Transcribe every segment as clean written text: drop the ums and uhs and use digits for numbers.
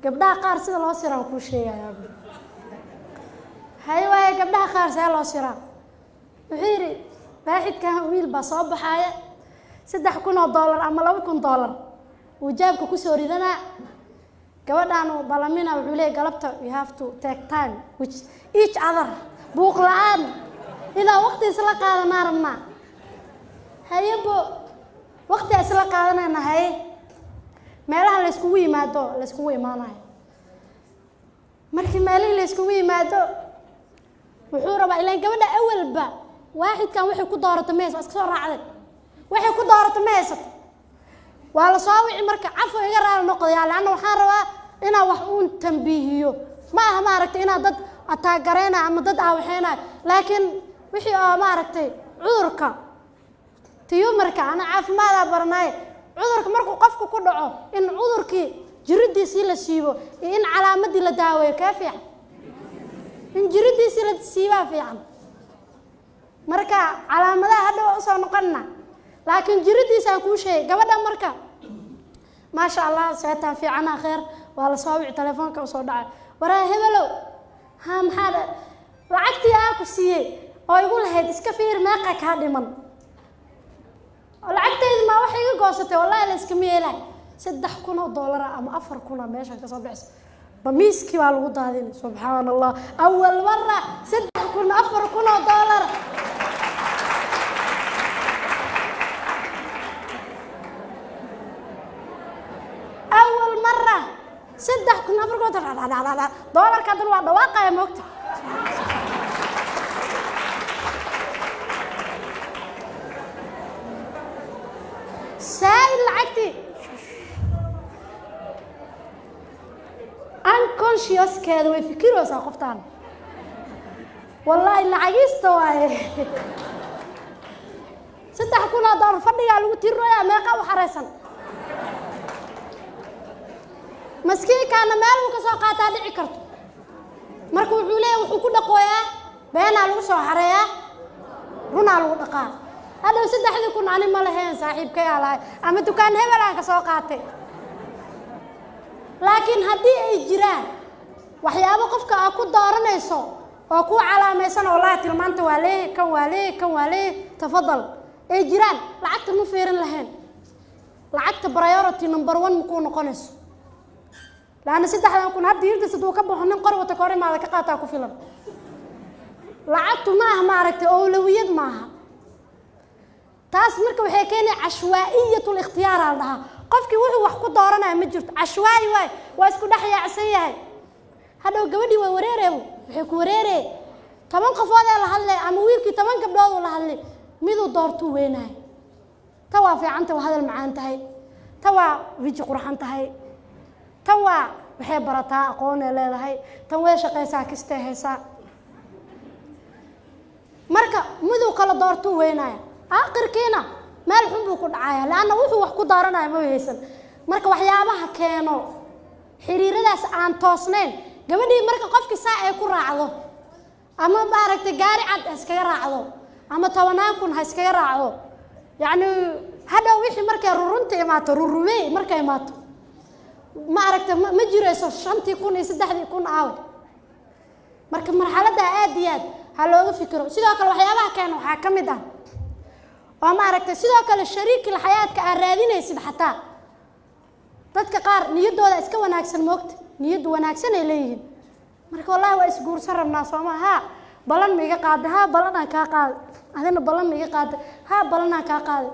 gabdhaha qaar sida loo siraa ku sheegayaa hay waay gabdhaha qaar sida loo siraa wuxuu yiri baaxidkan wiil ba soo baxaya $3,000 ama $2,000 uu jaabka ku soo ridana gabadhan oo balamina wuxuu leeyahay galabta we have to take time which each other buuq la'aan ila waqti isla qaadanaa rabnaa haybo waqti isla qaadanayna hay meelaha la isku imaanayo markii meelaha la isku yimaado wuxuu rabaa ilaa gabadha awalba waaxidkan waxay ku doorato mees iska soo raacday waxay ku doorato mees waa la soo wici marka cafo iga raal noqday laana waxaan rabaa inaa wax uun tanbiihiyo ma aha maaragtay inaa dad ataagareyna ama dad waxayna laakiin wixii ma aragtay cudurka tiyumarka ana caafimaad barnay cudurka markuu qofku ku dhaco in cudurkii jiridiisa la siibo in calaamadii la daaweeyo ka fiican in jiridiisa la siiba fiican marka calaamadaha hadda waa soo noqonna laakiin jiridiisa ku sheey gabadha marka ma sha Allah saytaan fiicana khair waa la soo wici telefoonka soo dhacay waraa hebelo ha maxaad lacagtii aan ku siiyay oo igu lahayd iska fiir meeqa ka dhiman lacagteedu ma wax iga goosatay wallahi la iska meelay $3,000 ama $4,000 meesha ka soo bixis bamiiski waa lagu daadin subhanallah awal marra $4,000 أول مرة $4,000 كان الوضع واقع يا موقتي سائل لعقتي unconscious كذا ويفكروا ساقفتان والله اللي عجزت واي $6,000 فضي على وتيرو يا ماقا وحرسن مسكين كان ماله كسو قاتا دحي كرتو marka wuxuu leeyahay wuxuu ku dhaqooyaa beena lagu soo xareeyaa runa lagu dhaqaa hada 3,000 ani ma lahayn saaxiibkay alaay ama dukaan hebel aan ka soo qaatay laakiin hadii ay jiraan waxyaabo qofka aad ku dooranayso oo ku calaamaysan oo la tilmaanta kan waale tafadal ay jiraan lacagta ma fiirin lahayn lacagta priority number 1 ma ku noqonayso لأن $6,000 هذا يرد صدوق بحنين قروة كوري ما ذاك قاطع كفيلم لعبت معها معركة أولوية معها تاس مركب حكينا عشوائية الاختيار علىها قفك وحو وحكو دارنا مجرد عشوائي واي واسكو دحيا عسية هذا قبدي ووريري وحكو وريري طبعا قفوضي لهالي أما ويركي طبعا قبلوضو لهالي ميدو دارتو ويناي توا في عنته وهذا المعان تهي توا فيجي قرحان تهي توا waxay barataa aqoon ay leedahay tan way shaqeysaa kasta haysa marka muduu kala doorto weynaya aakhirkiina meel xun buu ku dhacaya laana wuxuu wax ku daaranayo ma haysan marka waxyaabaha keeno xiriiradaas aan toosnayn gabadhii marka qofkii saa ay ku raacdo ama maaragtay gaari cad iskaga raacdo ama 10,000 ha iskaga raacdo yaani hada wixii markay rurunta imaato rurumay markay imaato ما أركت ما جريسو شنتي كوني سدحدي كون عاود مركب مرحلة عاديات هلو فكروا سيداك الوحيابها كانوا حاكمدا وما أركت سيداك الشريك الحياة كأرادين يسيد حتى تدك قار نيدو هذا إسكوا ناكسن موقت نيدو وناكسن إليه مركب والله وإسقور سر الناس وما ها بلن ميجا قاد ها بلنا كاقاد هذين بلن ميجا قاد ها بلنا كاقاد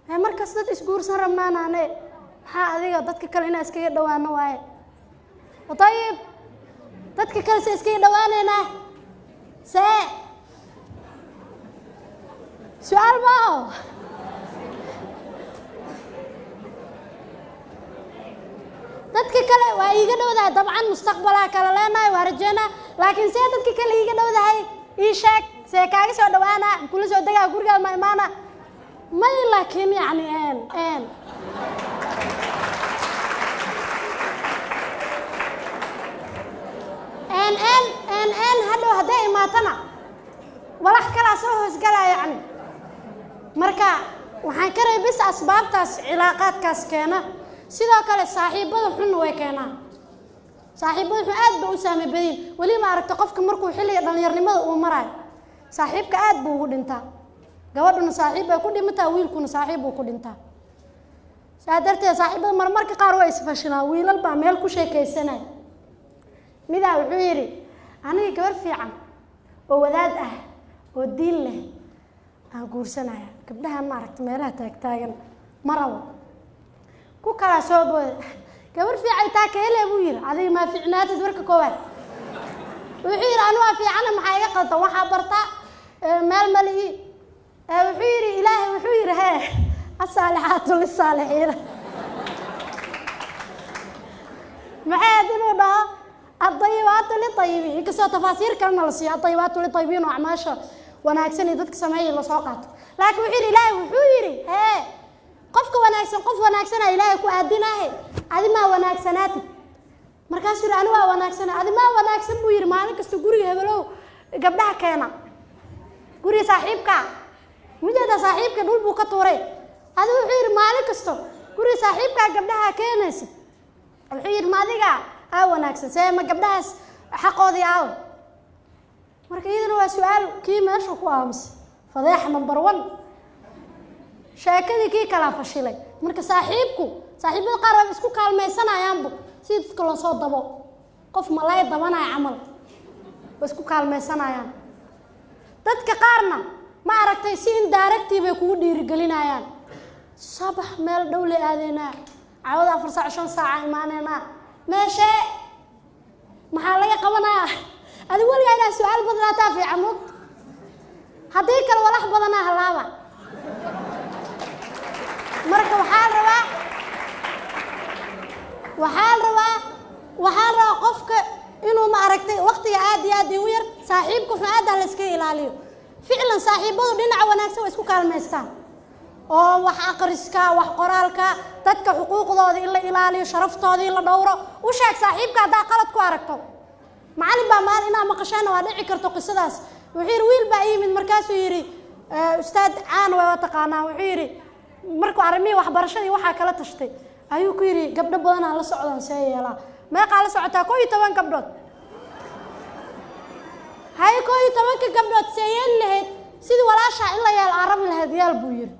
هاي مركب سد إسقور سر منانا ها adiga dadka kale ina iskaga dhawaano waaye طيب dadka kale si iskaga dhawaanayna su'aal ma dadka kale waa iga dhawdahay dabcan mustaqbalka kale leenahay waa rajayna laakiin see dadka kale iga dhawdahay ii sheeg see kaaga soo dhawaana kula soo dagaa guriga ma imaana ma laakiin yani ان هادو هداي ماتنا ولا كلا سو هسغلا يعني marka waxaan ka reebis asbaabtaas cilaaqaadkaas keena sidoo kale saaxiibada xun way keenaan saaxiibada xun aad bay u saameyn badan wali ma aragto qofka markuu xilliga dhalinyarnimada uu marayo saaxiibka aad buu ugu dhintaa gabadhuna saaxiib ay ku dhimataa wiilkuna saaxiib uu ku dhintaa saadartee saaxiibada marmarka qaar way isfashilaan wiilal baa meel ku sheekaysanay midaa wuxuu yiri aniga gabar fiican oo wadaad ah oo diin leh aan guursanaya gabdhaha ma aragto meelaha taagtaagan marabo ku kala soo booday gabar fiican taa ka helay buu yiri adiga ma fiicnaatid marka koowaad wuxuu yiri anu waa fiican maxaa iga qaldan waxa barta meel mali wuxuu yiri ilaahay wuxuu yiri hee الصالحات للصالحين معاد إنه ده الطيبات للطيبين كسر تفاسير كلمة لصيا الطيبات للطيبين وعماشة وناكسني ضدك سمعي اللي ساقط لكن وحيري لا وحيري ها قفك وناكسن قف وناكسنا إلهي كأدينا هي هذه ما وناكسناتي مركز يقول أنا وناكسنا هذه ما وناكسن بوير ما أنا كستقولي هبلو قبلها كينا قولي صاحبك مجد صاحبك دول بوكتوري هذا وحير مالك استو قولي صاحبك قبلها كينس وحير مالك وناكسن سي ما قبلها حقودي عاو marka iyadana waa su'aal kii meesha ku aamus fadeex number 1 sheekadii kii kala fashilay marka saaxiibada qaar way isku kaalmeysanayaanba si dadka loo soo dabo qof malay dabanay amal way isku kaalmeysanayaan dadka qaarna ma aragtay si indirective ay kugu dhiirigelinayaan sabax meel dawle aadayna caawada 4 saac 5 saac imaanayna meesha maxaa laga qabanaa هذا هو اللي أنا سؤال بدنا في عمود هذيك الولاح بدنا هلاوة مركب وحال روا قفك إنه ما عرفتي وقت عادي وير صاحبك في عادة لسكي إلاليو فعلا صاحبه دينا وناكسو اسكو كالميستان oo wax aqriska wax qoraalka dadka xuquuqdooda ila ilaaliyo sharaftooda ila dhowro u sheeg saaxiibka hadaa qalad ku aragto macallin baa maalin inaa maqashana waa dhici karto qisadaas wuxuu wiil baa yimid markaasuu yiri ustaad caan waa taqaanaa wuxuu yiri markuu arrimii waxbarashadii waxa kala tashtay ayuu ku yiri gabdho badan la socdaan see yeelaa meeqa la socotaa 12 gabdhood hay 12 gabdhood see yeel lahayd sidii walaasha in la yeel arab lahayd yeel buu yiri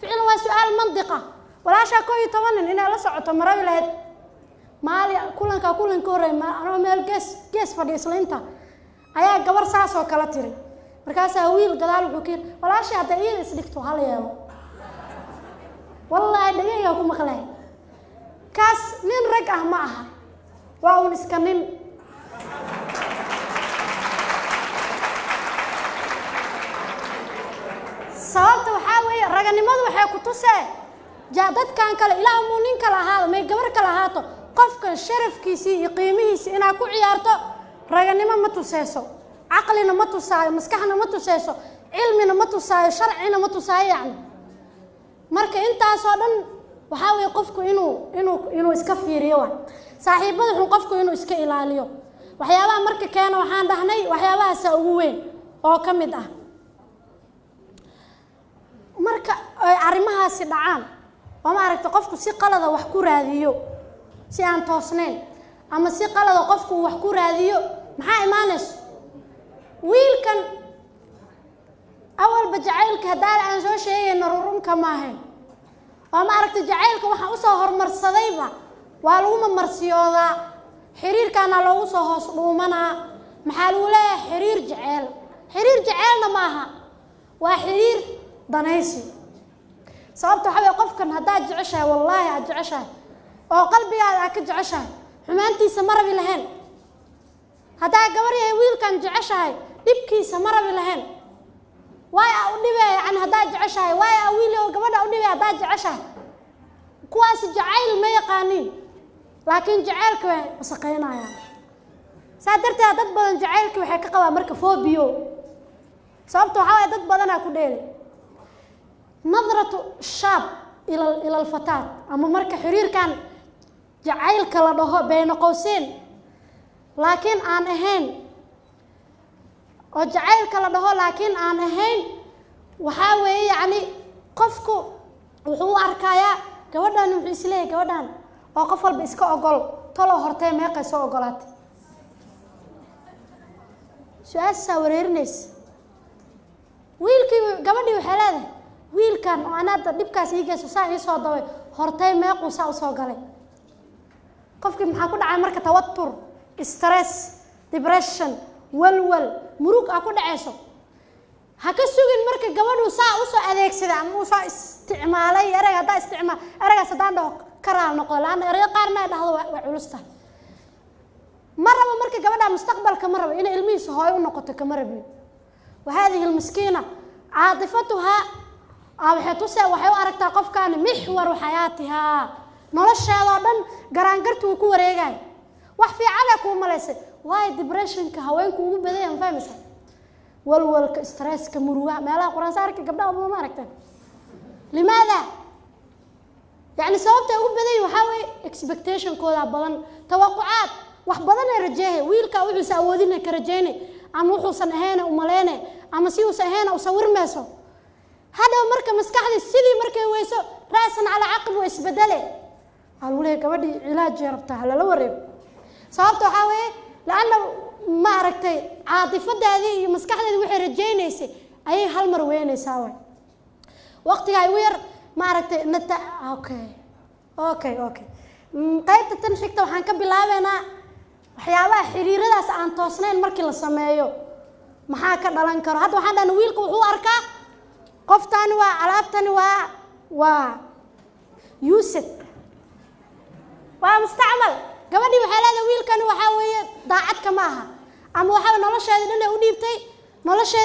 ficil waa su'aal mantiqa walaasha 12 in la socoto marabi lahayd maali kulanka horay ma anoo meel gees fadhiisleynta ayaa gabar saas oo kala tiri markaas wiil gadaal wuxuu keen walaasha hada iyada isdhigto hal yeelo wallahi dhagayga ku maqlay kaas nin rag ah ma aha waa uu iska nin sababta waxa weeye raganimadu waxay ku tusay dadkan kale ilaa uu nin kala ahaado may gabar kala ahaato qofka sharafkiisa iyo qiimihiisa ina ku ciyaarto raganimo ma tusayso aqlina ma tusaayo maskaxna ma tusayso cilmina ma tusaayo sharcina ma tusaayo yani marka intaas oo dhan waxa weeye qofku inuu iska fiiriyo saaxiibada xun qofku inuu iska ilaaliyo waxyaabaha marka keena waxaan dhahnay waxyaabahaas ugu weyn oo kamid ah marka ay arrimahaasi dhacaan oo ma aragto qofku si qalada wax ku raadiyo si aan toosnayn ama si qalad qofku wax ku raadiyo maxaa imaanayso wiilkan awal bajacaylka hadaa aan soo sheegayno rurunka ma ahayn oo ma aragtay jacaylka waxa u soo hormarsadayba waa lagu marsiyooda xiriirkana loogu soo hoos dhuumanaa maxaa lagu leeyahay xiriir jacaylna ma aha waa xiriir danaysi sababta waxa qofkan hadaa jeceshahay wallahi aad jeceshahay oo qalbigaada ka jeceshahay xumaantiisa marabi lahayn hadaa gabar yahay wiilkan jeceshahay dibkiisa marabi lahayn way u dhibay aan hadaa jeceshahay way wiil oo gabadha u dhibay hadaa jeceshahay kuwaas jacayl ma yaqaanin laakiin jacaylka way wasaqeynayaan saadartaa dad badan jacaylka waxay ka qabaan marka phobia sababta waxa dad badan ku dheelay nadratu shab ila alfataat ama marka xiriirkan jacaylka la dhaho bayna qowseen laakiin aan ahayn oo jacaylka la dhaho laakiin aan ahayn waxa weeye yani qofku wuxuu arkayaa gabadhan wuxuu isleeyahay gabadhan oo qof walba iska ogol talo hortay meeqay soo ogolaatay su'aasha wareerinaysa wiilkii gabadhii waxay leedahay wiilkan oo anaada dhibkaas iigeeso saa ii soo daway hortay meequu saa u soo galay qofkii maxaa ku dhacay marka tawatur stress depression walwal murug ku dhacayso ha ka sugin marka gabadhu saa u soo adeegsaday ama u soo isticmaalay erayga hada isticmaal eraygaas hadaan dhaho karaal noqon laan erayga qaarna dhahdo waa culusta maraba marka gabadha mustaqbalka maraba in ilmihiisa hooy u noqoto kama rabi وهذه المسكينة عاطفتها waxay u aragtaa qofkan mixwar xayaatiha nolosheeda dhan garaangartu ku wareegay wax fiican ku maleysay way depression ka haweenku ugu badayaan fahmaysa walwalka stress ka muruga meelaha quraan saarka gabdhaha uma aragtaan limaada yani sababta ugu baday waxa way expectation kooda badan tawaqucaad wax badan ay rajeeyay wiilka wuxuu sawoodina ka rajeeyay ama wuxuu san ahayn u maleynay ama si uu saheena u sawirmayso hada marka maskaxdi sidii markay weyso raasan ala aqab way isbedele halwlee gabadhi ilaaj yarabta la wareeb sababta waxa way laana ma aragtay caadifadaadii iyo maskaxdeedii waxay rajeynaysay ayay hal mar weynaysaa way waqtiga ay weer ma aragtay nata okay qaybta tan xigta waxaan ka bilaabeynaa waxyaabaha xiriiradaas aan toosnayn markii la sameeyo maxaa ka dhalan karo hadda waxaan dhahnaa wiilku wuxuu arkaa qoftan waa alaabtan waa used waa mustacmal gabadhii waxay leedahay wiilkan waxa weeye daacad kama aha ama waxa nolosheeda dhan u dhiibtay nolosheeda